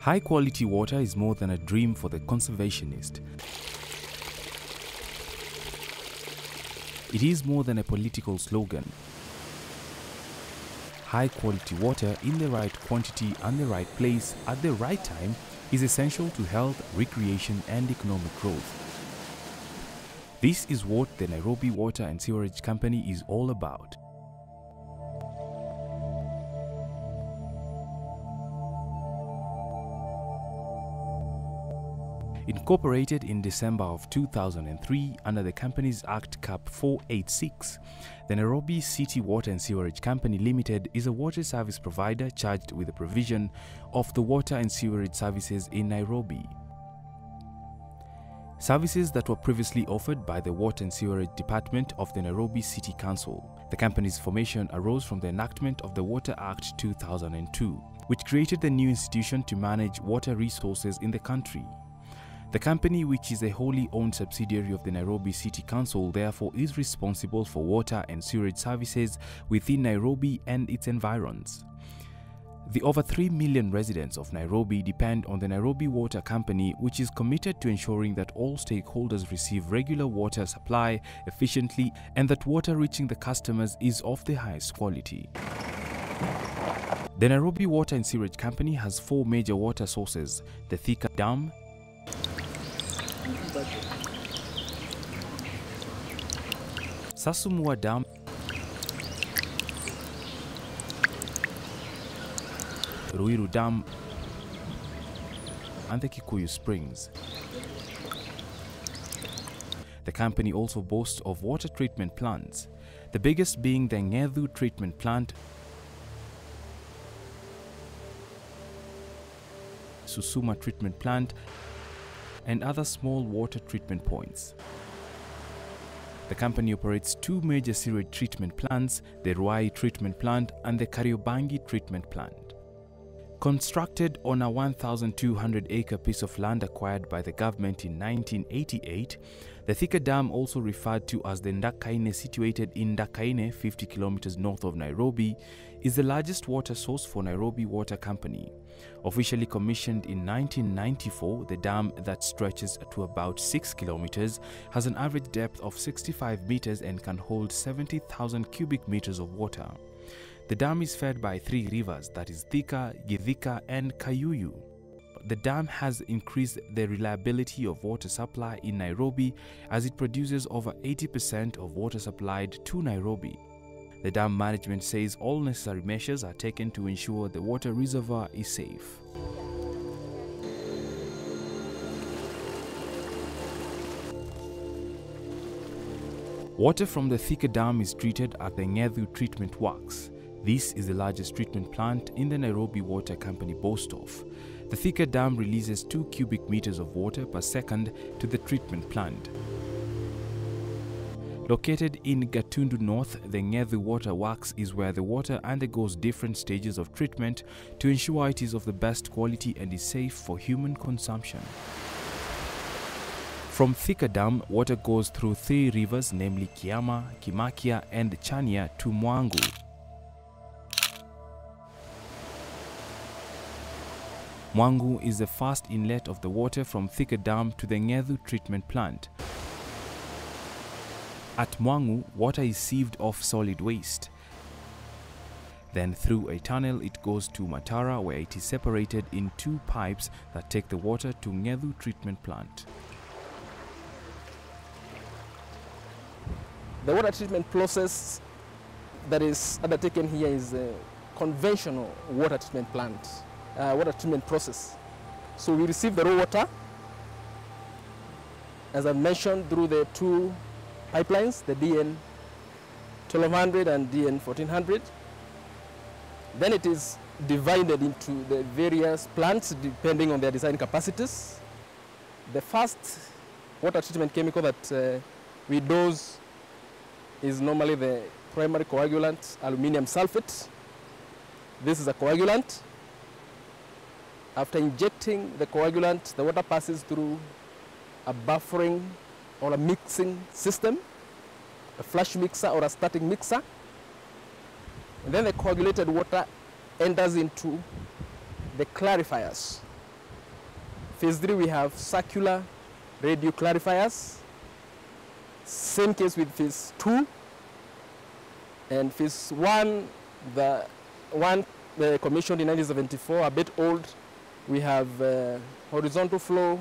High-quality water is more than a dream for the conservationist. It is more than a political slogan. High-quality water in the right quantity and the right place at the right time is essential to health, recreation and economic growth. This is what the Nairobi Water and Sewerage Company is all about. Incorporated in December of 2003 under the Companies Act Cap 486, the Nairobi City Water and Sewerage Company Limited is a water service provider charged with the provision of the water and sewerage services in Nairobi. Services that were previously offered by the Water and Sewerage Department of the Nairobi City Council. The company's formation arose from the enactment of the Water Act 2002, which created the new institution to manage water resources in the country. The company, which is a wholly owned subsidiary of the Nairobi City Council, therefore is responsible for water and sewerage services within Nairobi and its environs. The over 3 million residents of Nairobi depend on the Nairobi Water Company, which is committed to ensuring that all stakeholders receive regular water supply efficiently and that water reaching the customers is of the highest quality. The Nairobi Water and Sewerage Company has 4 major water sources: the Thika Dam, Sasumua Dam, Ruiru Dam, and the Kikuyu Springs. The company also boasts of water treatment plants, the biggest being the Ngethu Treatment Plant, Susuma Treatment Plant, and other small water treatment points. The company operates 2 major sewage treatment plants, the Ruai Treatment Plant and the Kariobangi Treatment Plant. Constructed on a 1,200-acre piece of land acquired by the government in 1988, the Thika Dam, also referred to as the Ndakaine, situated in Ndakaine, 50 kilometers north of Nairobi, is the largest water source for Nairobi Water Company. Officially commissioned in 1994, the dam, that stretches to about 6 kilometers, has an average depth of 65 meters and can hold 70,000 cubic meters of water. The dam is fed by 3 rivers, that is Thika, Githika and Kayuyu. The dam has increased the reliability of water supply in Nairobi as it produces over 80% of water supplied to Nairobi. The dam management says all necessary measures are taken to ensure the water reservoir is safe. Water from the Thika Dam is treated at the Ngethu Treatment Works. This is the largest treatment plant in the Nairobi Water Company boast of. The Thika Dam releases 2 cubic meters of water per second to the treatment plant. Located in Gatundu North, the Ngethu Water Works is where the water undergoes different stages of treatment to ensure it is of the best quality and is safe for human consumption. From Thika Dam, water goes through 3 rivers, namely Kiama, Kimakia and Chania, to Mwangu. Mwangu is the first inlet of the water from Thika Dam to the Ngethu treatment plant. At Mwangu, water is sieved off solid waste. Then through a tunnel it goes to Matara, where it is separated in 2 pipes that take the water to Ngethu treatment plant. The water treatment process that is undertaken here is a conventional water treatment plant, water treatment process. So we receive the raw water, as I mentioned, through the 2 pipelines, the DN 1200 and DN 1400. Then it is divided into the various plants depending on their design capacities. The first water treatment chemical that we dose is normally the primary coagulant, aluminium sulfate. This is a coagulant. After injecting the coagulant, the water passes through a buffering or a mixing system, a flash mixer or a static mixer. And then the coagulated water enters into the clarifiers. Phase 3, we have circular radio clarifiers. Same case with phase 2. And phase 1, the one commissioned in 1974, a bit old. We have horizontal flow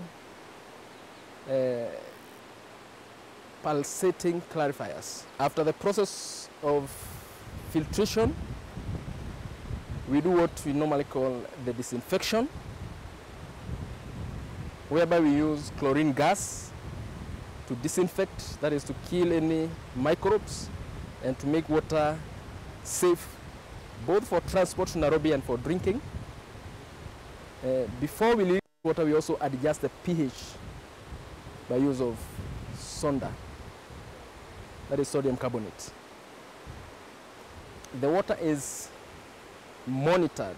pulsating clarifiers. After the process of filtration, we do what we normally call the disinfection, whereby we use chlorine gas to disinfect, that is to kill any microbes and to make water safe, both for transport to Nairobi and for drinking. Before we leave water, we also adjust the pH by use of sonda, that is sodium carbonate. The water is monitored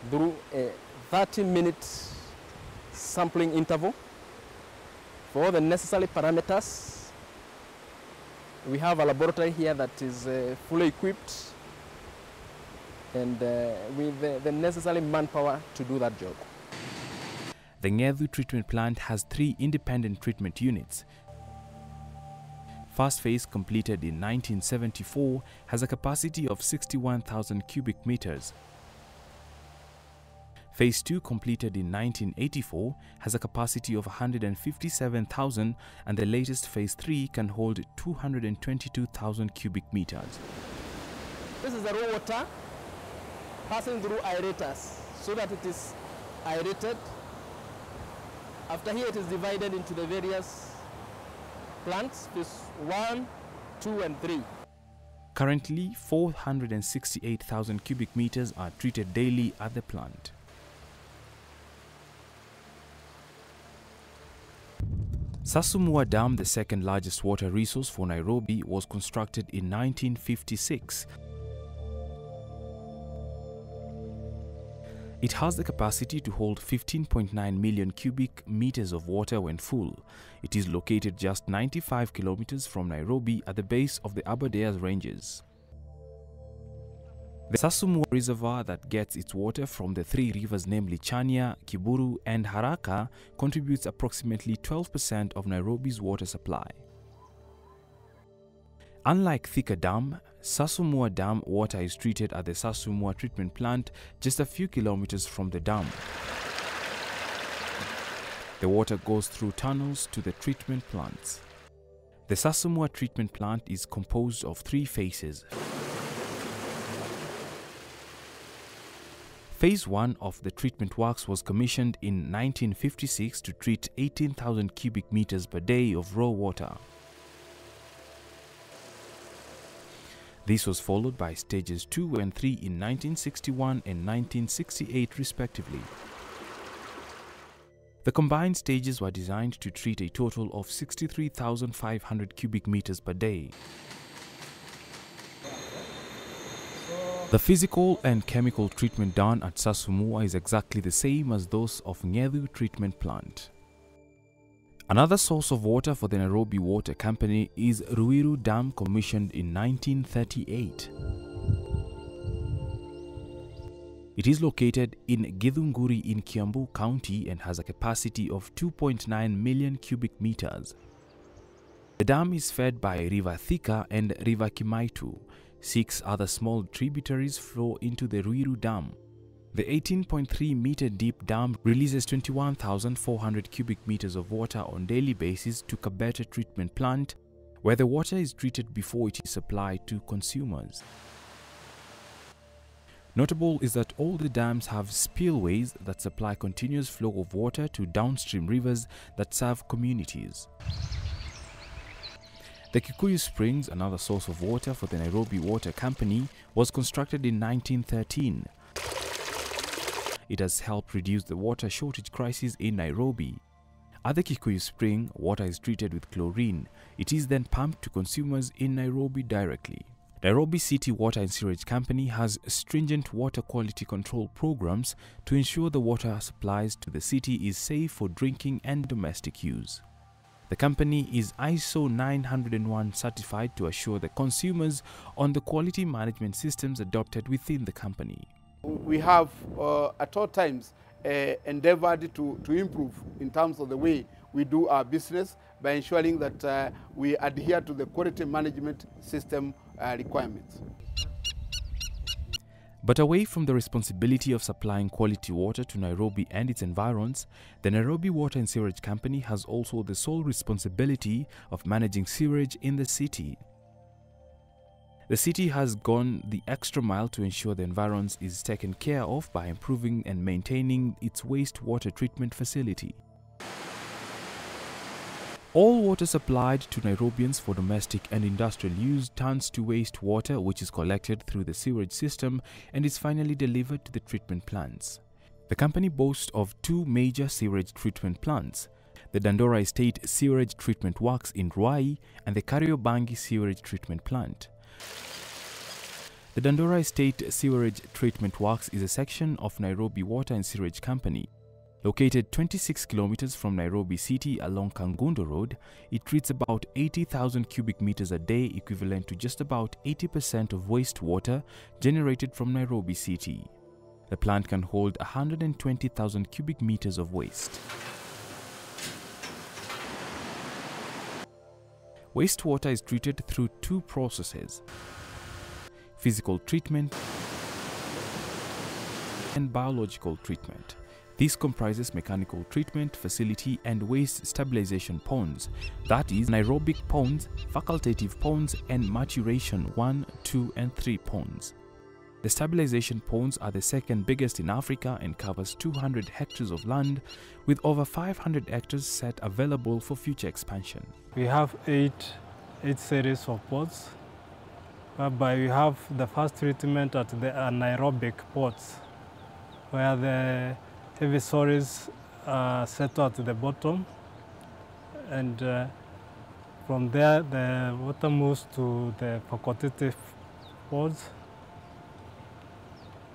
through a 30-minute sampling interval for all the necessary parameters. We have a laboratory here that is fully equipped and with the necessary manpower to do that job. The Ngedu treatment plant has 3 independent treatment units. First phase, completed in 1974, has a capacity of 61,000 cubic meters. Phase 2, completed in 1984, has a capacity of 157,000, and the latest Phase 3 can hold 222,000 cubic meters. This is the raw water passing through aerators so that it is aerated. After here, it is divided into the various plants, phase 1, 2, and 3. Currently, 468,000 cubic meters are treated daily at the plant. Sasumua Dam, the second largest water resource for Nairobi, was constructed in 1956. It has the capacity to hold 15.9 million cubic meters of water when full. It is located just 95 kilometers from Nairobi at the base of the Aberdares Ranges. The Sasumua Reservoir, that gets its water from the 3 rivers, namely Chania, Kiburu and Haraka, contributes approximately 12% of Nairobi's water supply. Unlike Thika Dam, Sasumua Dam water is treated at the Sasumua treatment plant just a few kilometers from the dam. The water goes through tunnels to the treatment plants. The Sasumua treatment plant is composed of 3 phases. Phase 1 of the treatment works was commissioned in 1956 to treat 18,000 cubic meters per day of raw water. This was followed by stages 2 and 3 in 1961 and 1968 respectively. The combined stages were designed to treat a total of 63,500 cubic meters per day. The physical and chemical treatment done at Sasumua is exactly the same as those of Ngedu treatment plant. Another source of water for the Nairobi Water Company is Ruiru Dam, commissioned in 1938. It is located in Githunguri in Kiambu County and has a capacity of 2.9 million cubic meters. The dam is fed by River Thika and River Kimaitu. 6 other small tributaries flow into the Ruiru Dam. The 18.3 meter deep dam releases 21,400 cubic meters of water on daily basis to Kabete treatment plant, where the water is treated before it is supplied to consumers. Notable is that all the dams have spillways that supply continuous flow of water to downstream rivers that serve communities. The Kikuyu Springs, another source of water for the Nairobi Water Company, was constructed in 1913. It has helped reduce the water shortage crisis in Nairobi. At the Kikuyu Spring, water is treated with chlorine. It is then pumped to consumers in Nairobi directly. Nairobi City Water and Sewerage Company has stringent water quality control programs to ensure the water supplies to the city is safe for drinking and domestic use. The company is ISO 901 certified to assure the consumers on the quality management systems adopted within the company. We have at all times endeavored to improve in terms of the way we do our business by ensuring that we adhere to the quality management system requirements. But away from the responsibility of supplying quality water to Nairobi and its environs, the Nairobi Water and Sewerage Company has also the sole responsibility of managing sewage in the city. The city has gone the extra mile to ensure the environs is taken care of by improving and maintaining its wastewater treatment facility. All water supplied to Nairobians for domestic and industrial use turns to wastewater, which is collected through the sewage system and is finally delivered to the treatment plants. The company boasts of two major sewage treatment plants, the Dandora Estate Sewerage Treatment Works in Ruai and the Kariobangi Sewerage Treatment Plant. The Dandora Estate Sewerage Treatment Works is a section of Nairobi Water and Sewerage Company. Located 26 kilometers from Nairobi City along Kangundo Road, it treats about 80,000 cubic meters a day, equivalent to just about 80% of wastewater generated from Nairobi City. The plant can hold 120,000 cubic meters of waste. Wastewater is treated through two processes: physical treatment and biological treatment. This comprises mechanical treatment facility and waste stabilization ponds, that is, anaerobic ponds, facultative ponds, and maturation 1, 2, and 3 ponds. The stabilization ponds are the second biggest in Africa and covers 200 hectares of land, with over 500 hectares set available for future expansion. We have eight series of pods, whereby we have the first treatment at the anaerobic pods, where the heavy solids are settled at the bottom, and from there the water moves to the facultative pods,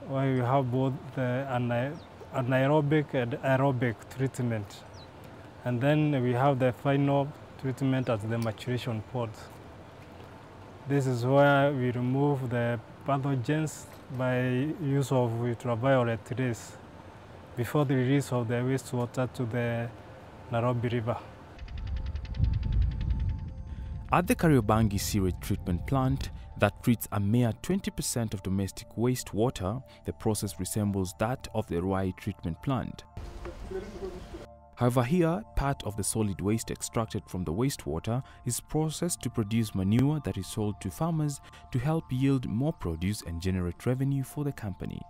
where we have both the anaerobic and aerobic treatment. And then we have the final treatment at the maturation pods. This is where we remove the pathogens by use of ultraviolet rays before the release of the wastewater to the Nairobi River. At the Kariobangi Sewage Treatment Plant, that treats a mere 20% of domestic wastewater, the process resembles that of the Ruai treatment plant. However, here, part of the solid waste extracted from the wastewater is processed to produce manure that is sold to farmers to help yield more produce and generate revenue for the company.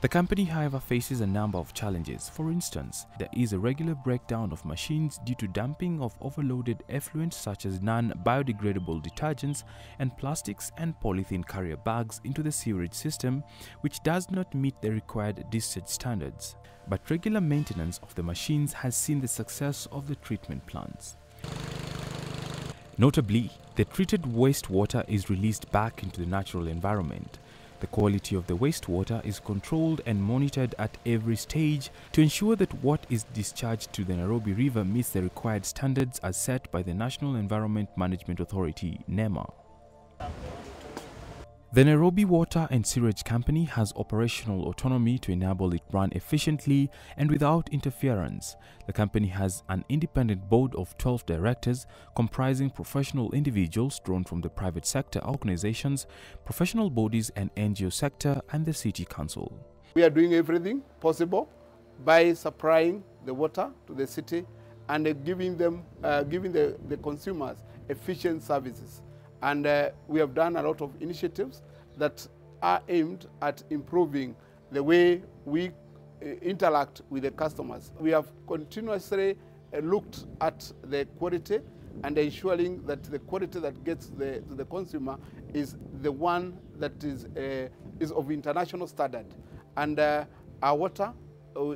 The company, however, faces a number of challenges. For instance, there is a regular breakdown of machines due to dumping of overloaded effluents such as non-biodegradable detergents and plastics and polythene carrier bags into the sewerage system, which does not meet the required discharge standards. But regular maintenance of the machines has seen the success of the treatment plants. Notably, the treated wastewater is released back into the natural environment. The quality of the wastewater is controlled and monitored at every stage to ensure that what is discharged to the Nairobi River meets the required standards as set by the National Environment Management Authority, NEMA. The Nairobi Water and Sewerage Company has operational autonomy to enable it run efficiently and without interference. The company has an independent board of 12 directors comprising professional individuals drawn from the private sector organizations, professional bodies and NGO sector, and the City Council. We are doing everything possible by supplying the water to the city and giving the consumers efficient services. And we have done a lot of initiatives that are aimed at improving the way we interact with the customers. We have continuously looked at the quality and ensuring that the quality that gets to the consumer is the one that is of international standard. And our water,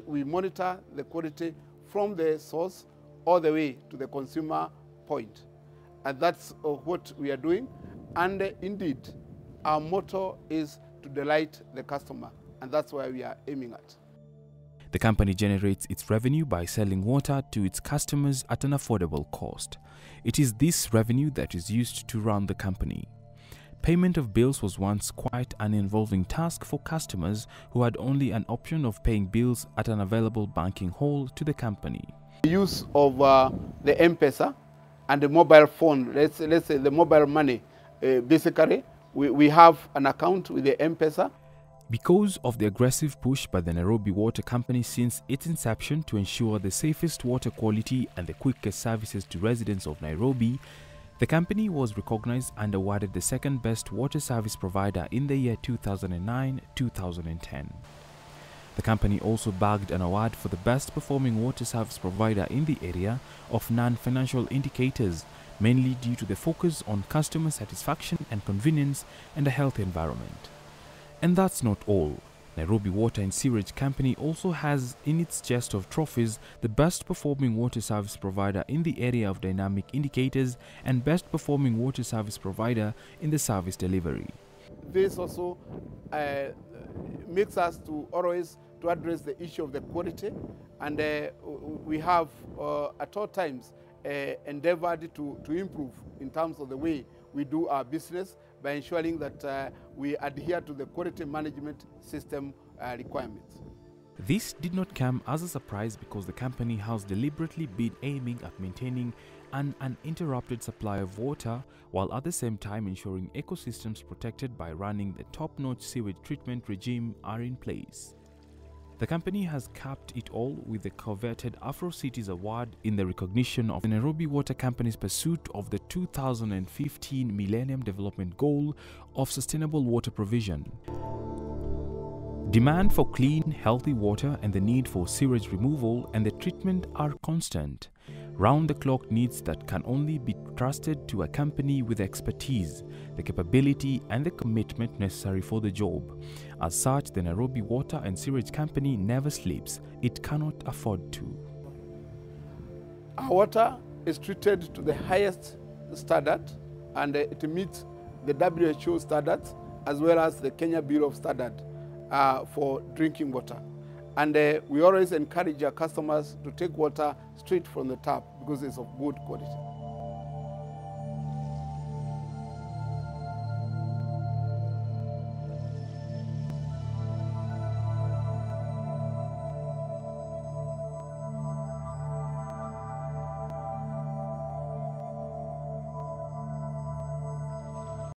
we monitor the quality from the source all the way to the consumer point. And that's what we are doing. And indeed, our motto is to delight the customer. And that's where we are aiming at. The company generates its revenue by selling water to its customers at an affordable cost. It is this revenue that is used to run the company. Payment of bills was once quite an involving task for customers who had only an option of paying bills at an available banking hall to the company. The use of the M-Pesa and the mobile phone, let's say the mobile money, basically we have an account with the M-Pesa. Because of the aggressive push by the Nairobi Water Company since its inception to ensure the safest water quality and the quickest services to residents of Nairobi, the company was recognized and awarded the second best water service provider in the year 2009-2010. The company also bagged an award for the best performing water service provider in the area of non-financial indicators, mainly due to the focus on customer satisfaction and convenience and a healthy environment. And that's not all. Nairobi Water and Sewerage Company also has in its chest of trophies the best performing water service provider in the area of dynamic indicators and best performing water service provider in the service delivery. This also makes us to always to address the issue of the quality, and we have at all times endeavored to improve in terms of the way we do our business by ensuring that we adhere to the quality management system requirements. This did not come as a surprise because the company has deliberately been aiming at maintaining an uninterrupted supply of water while at the same time ensuring ecosystems protected by running the top-notch sewage treatment regime are in place. The company has capped it all with the coveted Afro Cities Award in the recognition of the Nairobi Water Company's pursuit of the 2015 Millennium Development Goal of sustainable water provision. Demand for clean, healthy water and the need for sewage removal and the treatment are constant. Round-the-clock needs that can only be trusted to a company with expertise, the capability and the commitment necessary for the job. As such, the Nairobi Water and Sewerage Company never sleeps. It cannot afford to. Our water is treated to the highest standard, and it meets the WHO standards as well as the Kenya Bureau of Standards for drinking water. And we always encourage our customers to take water straight from the tap because it's of good quality.